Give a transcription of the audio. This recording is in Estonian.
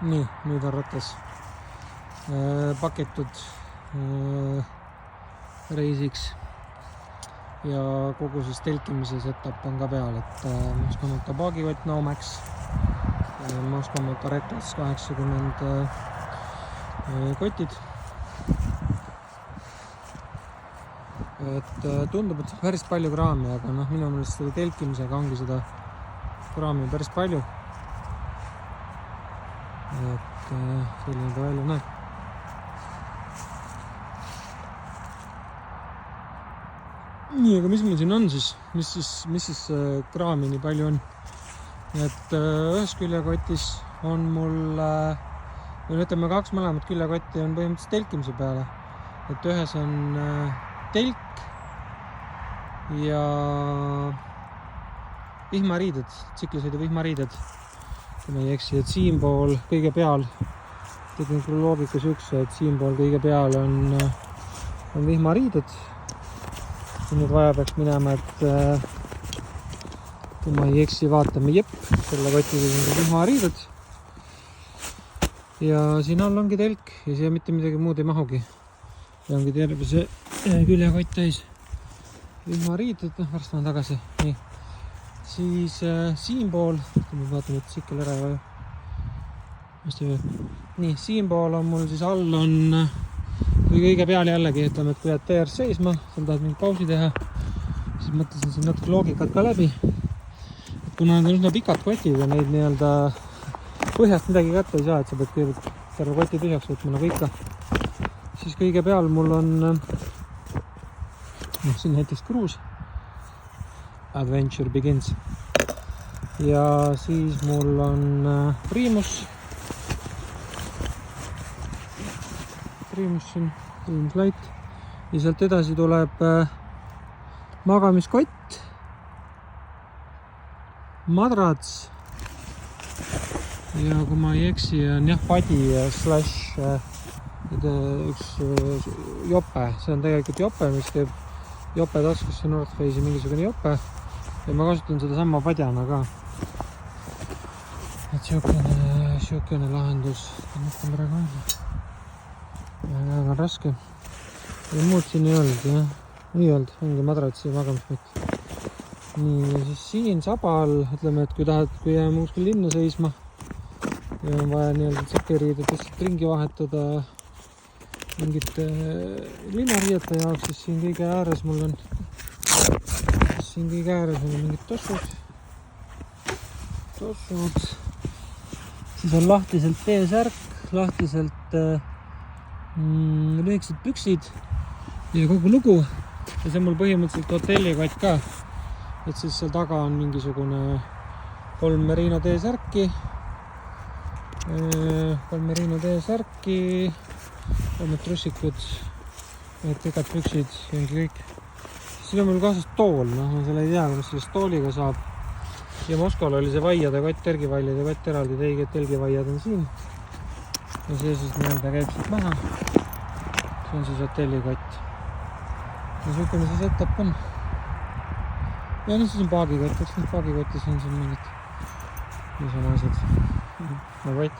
Nii, nüüd on ratas pakitud reisiks ja kogu siis telkimise setup on ka peal, et Moskva paagikott Nomex, Moskva Reklas 80 kotid. Et tundub, et päris palju kraami, aga minu meelest selle telkimisega ongi seda kraami päris palju. Et selline ta välja näeb. Nii, aga mis meil siin on siis? Mis siis kraami nii palju on? Et ühes küljekotis on mul, või ütleme, 2 mõlemat küljekotti on põhimõtteliselt telkimise peale. Et ühes on telk ja vihmariided, tsiklisõidu vihmariided. Kui ma ei eksi, et siinpool kõige peal, tegin küll loogika siukse, et siinpool kõige peal on vihmariided. Kui nüüd vaja peaks minema, et kui ma ei eksi, vaatame, selle kotiga on vihmariided. Ja siin all ongi telk ja siia mitte midagi muud ei mahugi. Ja ongi terve see küljakott täis vihmariided, varsti on tagasi. Nii. Siis siinpool, me vaatame, et sikkel ära ei vaju. Nii, siinpool on mul siis all on, kui kõige peal jällegi, ütleme, et kui jääd teers seisma, seal tahad mingit pausi teha, siis mõtlesin siin natuke loogikat ka läbi. Et kuna need on üsna pikad kotid ja neid nii-öelda põhjast midagi kätte ei saa, et sa pead kõigepealt terve koti tühjaks võtma nagu ikka. Siis kõige peal mul on siin näiteks Cruise Adventure Begins ja siis mul on Primus siin, Primus Light ja sealt edasi tuleb magamiskott, madrats ja kui ma ei eksi, on jah padi slash üks jope, see on tegelikult jope, mis teeb jope taskusse North Face'i mingisugune jope ja ma kasutan seda sama padjana ka. Et siukene lahendus. Mõtleme praegu on raske. Ja muud siin ei olnud, jah. Ei olnud, ongi madratsi ja magamiskott. Nii, ja siis siin sabal, ütleme, et kui jääme kuskil linna seisma ja on vaja nii-öelda tsekeriidetest ringi vahetada mingite linnariiete jaoks, siis siin kõige ääres mul on mingid tossud. Siis on lahtiselt T-särk, lahtiselt lühikesed püksid ja kogu lugu. Ja see on mul põhimõtteliselt hotellikott ka. Et siis seal taga on mingisugune 3 Merino T-särki, 3 trussikud, need pikad püksid ja kõik. Siin on mul kaasas tool, ma selle ei tea, mis sellest tooliga saab. Ja Moskval oli see vaiade kott, tergivaljade kott eraldi, telgivaiad on siin. Ja see siis nii-öelda käib siit maha. See on siis hotellikott. Ja siukene see setup on. Ja siis on paagikott, eks need paagikotis on siin mingid niisama asjad. No right.